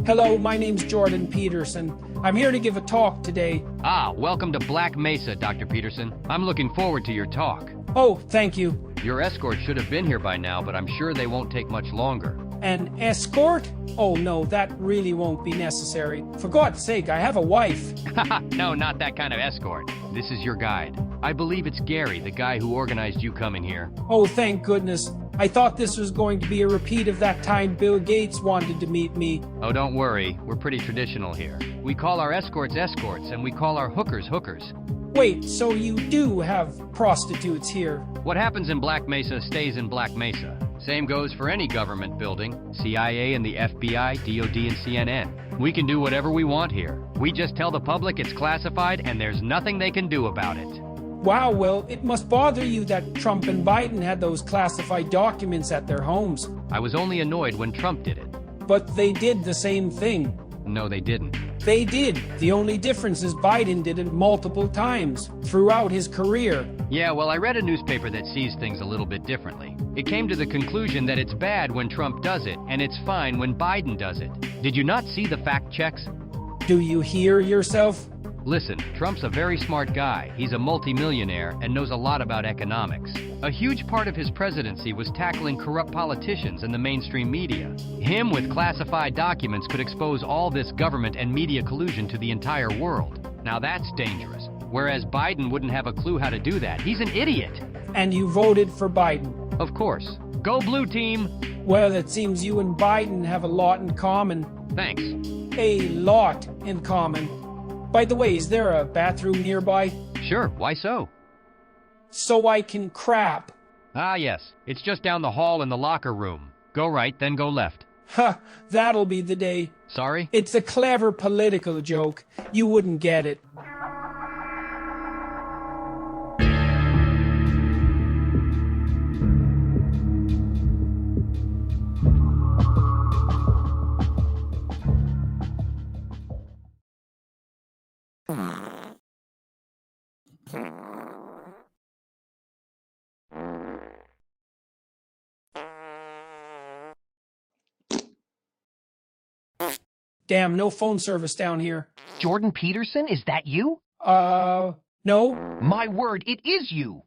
Hello, my name's Jordan Peterson. I'm here to give a talk today. Welcome to Black Mesa, Dr. Peterson. I'm looking forward to your talk. Oh, thank you. Your escort should have been here by now, but I'm sure they won't take much longer. An escort? Oh no, that really won't be necessary. For God's sake, I have a wife. No, not that kind of escort. This is your guide. I believe it's Gary, the guy who organized you coming here. Oh, thank goodness. I thought this was going to be a repeat of that time Bill Gates wanted to meet me. Oh, don't worry. We're pretty traditional here. We call our escorts escorts, and we call our hookers hookers. Wait, so you do have prostitutes here? What happens in Black Mesa stays in Black Mesa. Same goes for any government building, CIA and the FBI, DOD and CNN. We can do whatever we want here. We just tell the public it's classified and there's nothing they can do about it. Wow, well, it must bother you that Trump and Biden had those classified documents at their homes. I was only annoyed when Trump did it. But they did the same thing. No, they didn't. They did. The only difference is Biden did it multiple times throughout his career. Yeah, well, I read a newspaper that sees things a little bit differently. It came to the conclusion that it's bad when Trump does it, and it's fine when Biden does it. Did you not see the fact checks? Do you hear yourself? Listen, Trump's a very smart guy. He's a multimillionaire and knows a lot about economics. A huge part of his presidency was tackling corrupt politicians and the mainstream media. Him with classified documents could expose all this government and media collusion to the entire world. Now that's dangerous. Whereas Biden wouldn't have a clue how to do that. He's an idiot. And you voted for Biden? Of course. Go Blue Team! Well, it seems you and Biden have a lot in common. Thanks. A lot in common. By the way, is there a bathroom nearby? Sure, why so? So I can crap. Ah, yes. It's just down the hall in the locker room. Go right, then go left. Ha, that'll be the day. Sorry? It's a clever political joke. You wouldn't get it. Damn, no phone service down here. Jordan Peterson, is that you? No. My word, it is you!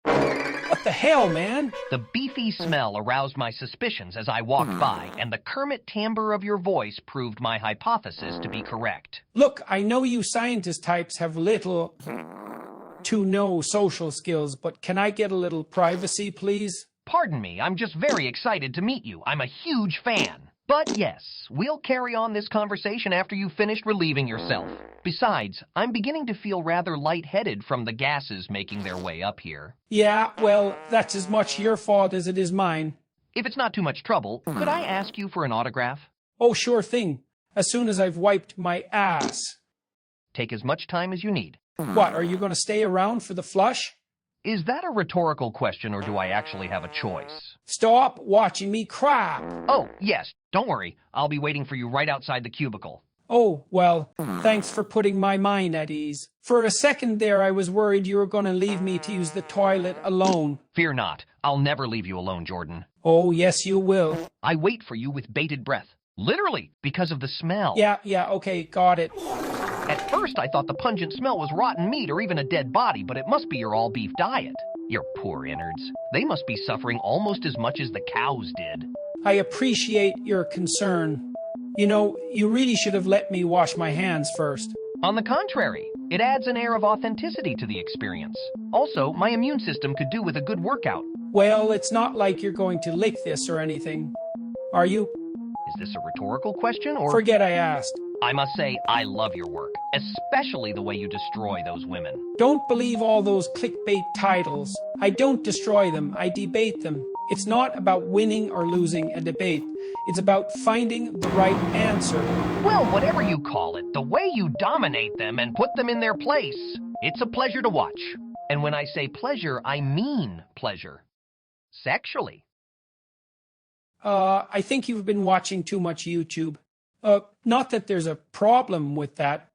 What the hell, man? The beefy smell aroused my suspicions as I walked by, and the Kermit timbre of your voice proved my hypothesis to be correct. Look, I know you scientist types have little to no social skills, but can I get a little privacy, please? Pardon me, I'm just very excited to meet you. I'm a huge fan. But yes, we'll carry on this conversation after you've finished relieving yourself. Besides, I'm beginning to feel rather lightheaded from the gases making their way up here. Yeah, well, that's as much your fault as it is mine. If it's not too much trouble, could I ask you for an autograph? Oh, sure thing. As soon as I've wiped my ass. Take as much time as you need. What, are you going to stay around for the flush? Is that a rhetorical question, or do I actually have a choice? Stop watching me crap. Oh, yes. Don't worry. I'll be waiting for you right outside the cubicle. Oh, well, thanks for putting my mind at ease. For a second there, I was worried you were going to leave me to use the toilet alone. Fear not. I'll never leave you alone, Jordan. Oh, yes, you will. I wait for you with bated breath. Literally, because of the smell. Yeah, okay, got it. At first, I thought the pungent smell was rotten meat or even a dead body, but it must be your all-beef diet. Your poor innards. They must be suffering almost as much as the cows did. I appreciate your concern. You know, you really should have let me wash my hands first. On the contrary, it adds an air of authenticity to the experience. Also, my immune system could do with a good workout. Well, it's not like you're going to lick this or anything. Are you? Is this a rhetorical question, or— Forget I asked. I must say, I love your work, especially the way you destroy those women. Don't believe all those clickbait titles. I don't destroy them, I debate them. It's not about winning or losing a debate. It's about finding the right answer. Well, whatever you call it, the way you dominate them and put them in their place, it's a pleasure to watch. And when I say pleasure, I mean pleasure. Sexually. I think you've been watching too much YouTube. Not that there's a problem with that.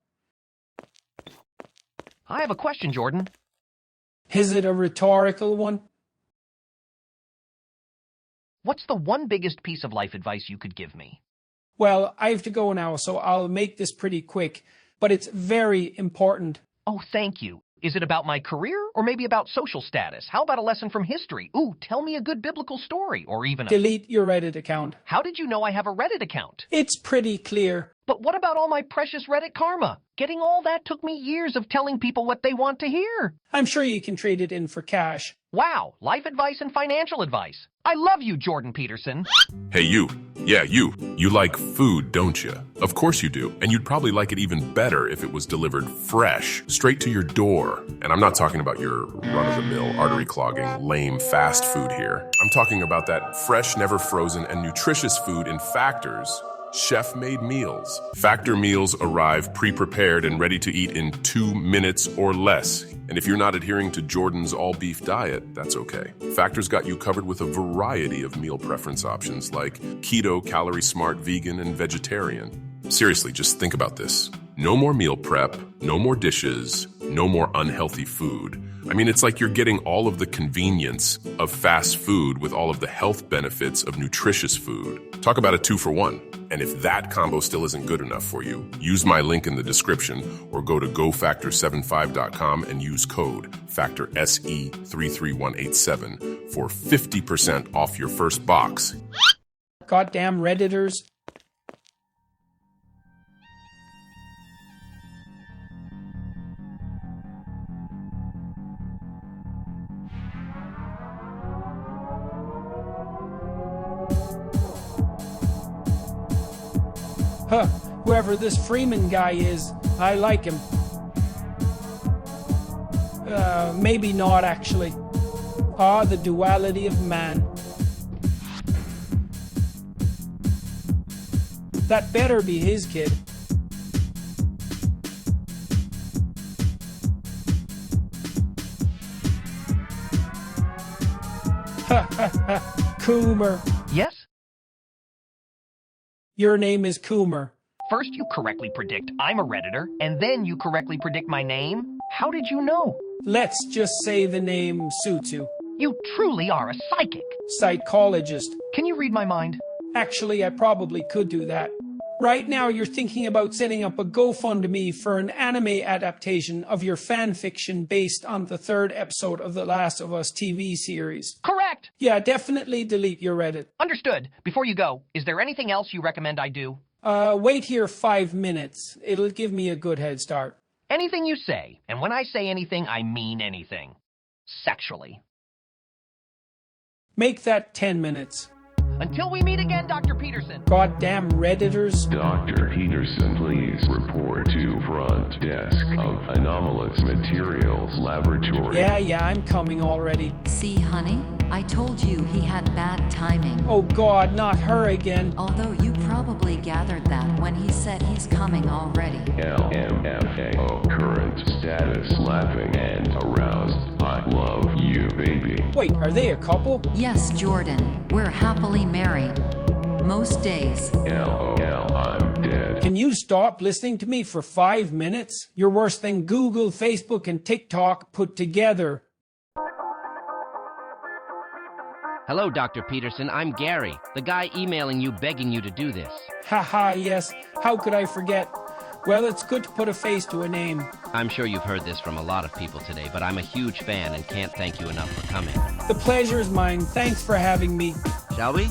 I have a question, Jordan. Is it a rhetorical one? What's the one biggest piece of life advice you could give me? Well, I have to go now, so I'll make this pretty quick, but it's very important. Oh, thank you. Is it about my career or maybe about social status? How about a lesson from history? Ooh, tell me a good biblical story or even a... Delete your Reddit account. How did you know I have a Reddit account? It's pretty clear. But what about all my precious Reddit karma? Getting all that took me years of telling people what they want to hear. I'm sure you can trade it in for cash. Wow, life advice and financial advice. I love you, Jordan Peterson. Hey, you. Yeah, you. You like food, don't you? Of course you do. And you'd probably like it even better if it was delivered fresh, straight to your door. And I'm not talking about your run-of-the-mill, artery-clogging, lame fast food here. I'm talking about that fresh, never frozen, and nutritious food in Factor's chef-made meals. Factor meals arrive pre-prepared and ready to eat in 2 minutes or less. And if you're not adhering to Jordan's all-beef diet, that's okay. Factor's got you covered with a variety of meal preference options like keto, calorie-smart, vegan, and vegetarian. Seriously, just think about this. No more meal prep, no more dishes, no more unhealthy food. I mean, it's like you're getting all of the convenience of fast food with all of the health benefits of nutritious food. Talk about a 2-for-1. And if that combo still isn't good enough for you, use my link in the description or go to gofactor75.com and use code FACTOR-SE33187 for 50% off your first box. Goddamn Redditors. Huh, whoever this Freeman guy is, I like him. Maybe not actually. Ah, the duality of man. That better be his kid. Ha ha ha, Coomer. Yes? Your name is Coomer. First you correctly predict I'm a Redditor, and then you correctly predict my name? How did you know? Let's just say the name suits you. You truly are a psychic. Psychologist. Can you read my mind? Actually, I probably could do that. Right now, you're thinking about setting up a GoFundMe for an anime adaptation of your fan fiction based on the 3rd episode of The Last of Us TV series. Correct! Yeah, definitely delete your Reddit. Understood. Before you go, is there anything else you recommend I do? Wait here 5 minutes. It'll give me a good head start. Anything you say, and when I say anything, I mean anything. Sexually. Make that 10 minutes. Until we meet again, Dr. Peterson. Goddamn Redditors. Dr. Peterson, please report to front desk of Anomalous Materials Laboratory. Yeah, I'm coming already. See, honey, I told you he had bad timing. Oh God, not her again. Although you probably gathered that when he said he's coming already. LMFAO, current status, laughing and aroused. I love you, baby. Wait, are they a couple? Yes, Jordan, we're happily married. Most days. LOL, I'm dead. Can you stop listening to me for 5 minutes? You're worse than Google, Facebook, and TikTok put together. Hello, Dr. Peterson. I'm Gary, the guy emailing you begging you to do this. Haha, yes. How could I forget? Well, it's good to put a face to a name. I'm sure you've heard this from a lot of people today, but I'm a huge fan and can't thank you enough for coming. The pleasure is mine. Thanks for having me. Shall we?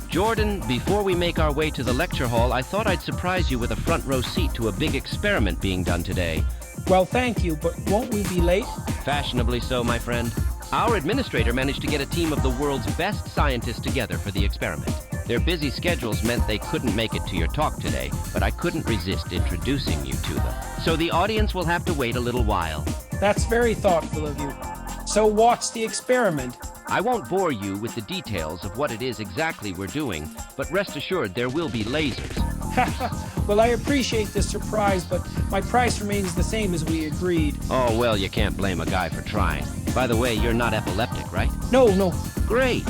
Jordan, before we make our way to the lecture hall, I thought I'd surprise you with a front row seat to a big experiment being done today. Well, thank you, but won't we be late? Fashionably so, my friend. Our administrator managed to get a team of the world's best scientists together for the experiment. Their busy schedules meant they couldn't make it to your talk today, but I couldn't resist introducing you to them. So the audience will have to wait a little while. That's very thoughtful of you. So what's the experiment? I won't bore you with the details of what it is exactly we're doing, but rest assured there will be lasers. Well, I appreciate the surprise, but my price remains the same as we agreed. Oh, well, you can't blame a guy for trying. By the way, you're not epileptic, right? No. Great.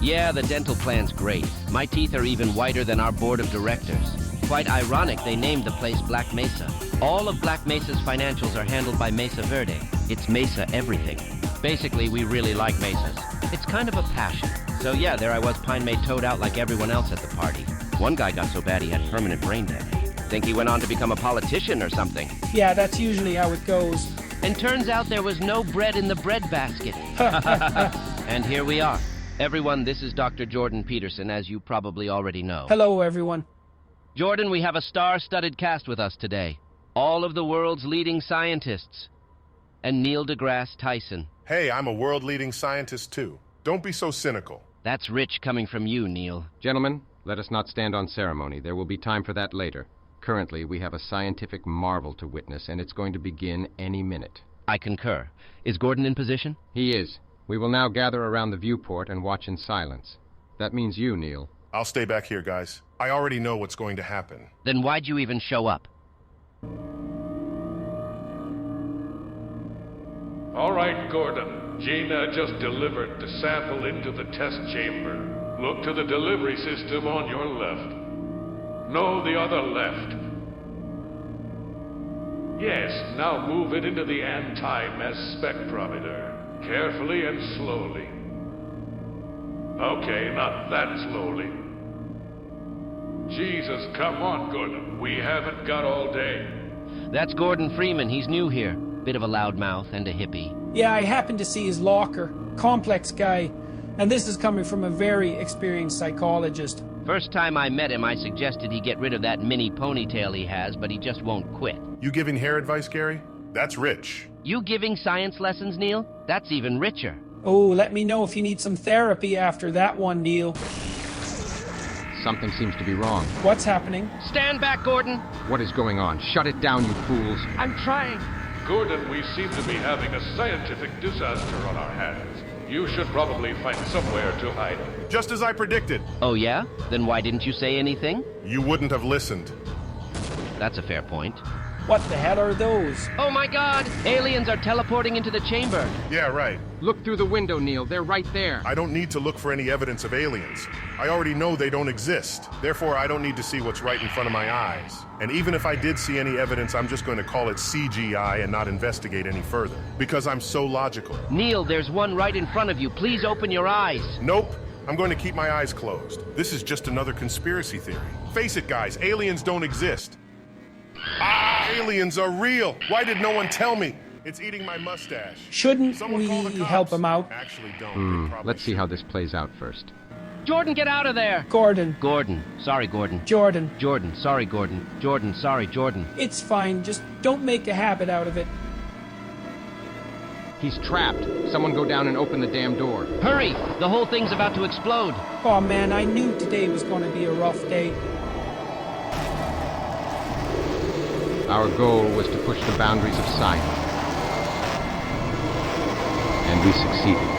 Yeah, the dental plan's great. My teeth are even whiter than our board of directors. Quite ironic they named the place Black Mesa. All of Black Mesa's financials are handled by Mesa Verde. It's Mesa everything. Basically, we really like mesas. It's kind of a passion. So yeah, there I was, pine-made toad out like everyone else at the party. One guy got so bad he had permanent brain damage. Think he went on to become a politician or something. Yeah, that's usually how it goes. And turns out there was no bread in the bread basket. And here we are. Everyone, this is Dr. Jordan Peterson, as you probably already know. Hello, everyone. Jordan, we have a star-studded cast with us today. All of the world's leading scientists. And Neil deGrasse Tyson. Hey, I'm a world-leading scientist too. Don't be so cynical. That's rich coming from you, Neil. Gentlemen, let us not stand on ceremony. There will be time for that later. Currently, we have a scientific marvel to witness, and it's going to begin any minute. I concur. Is Gordon in position? He is. We will now gather around the viewport and watch in silence. That means you, Neil. I'll stay back here, guys. I already know what's going to happen. Then why'd you even show up? All right, Gordon. Gina just delivered the sample into the test chamber. Look to the delivery system on your left. No, the other left. Yes, now move it into the anti-mass spectrometer. Carefully and slowly. Okay, not that slowly. Jesus, come on, Gordon. We haven't got all day. That's Gordon Freeman. He's new here. Bit of a loudmouth and a hippie. Yeah, I happened to see his locker. Complex guy. And this is coming from a very experienced psychologist. First time I met him, I suggested he get rid of that mini ponytail he has, but he just won't quit. You giving hair advice, Gary? That's rich. You giving science lessons, Neil? That's even richer. Oh, let me know if you need some therapy after that one, Neil. Something seems to be wrong. What's happening? Stand back, Gordon! What is going on? Shut it down, you fools. I'm trying. Gordon, we seem to be having a scientific disaster on our hands. You should probably find somewhere to hide. Just as I predicted. Oh yeah? Then why didn't you say anything? You wouldn't have listened. That's a fair point. What the hell are those? Oh my god! Aliens are teleporting into the chamber. Yeah, right. Look through the window, Neil. They're right there. I don't need to look for any evidence of aliens. I already know they don't exist. Therefore, I don't need to see what's right in front of my eyes. And even if I did see any evidence, I'm just going to call it CGI and not investigate any further. Because I'm so logical. Neil, there's one right in front of you. Please open your eyes. Nope. I'm going to keep my eyes closed. This is just another conspiracy theory. Face it, guys. Aliens don't exist. Aliens are real. Why did no one tell me? It's eating my mustache. Shouldn't Someone call the we cops. help him out? Actually, don't. Let's see how this plays out first. Jordan, get out of there! Gordon. Gordon. Sorry, Gordon. Jordan. Jordan. Sorry, Gordon. Jordan. Sorry, Jordan. It's fine. Just don't make a habit out of it. He's trapped. Someone go down and open the damn door. Hurry! The whole thing's about to explode. Oh man, I knew today was going to be a rough day. Our goal was to push the boundaries of science. And we succeeded.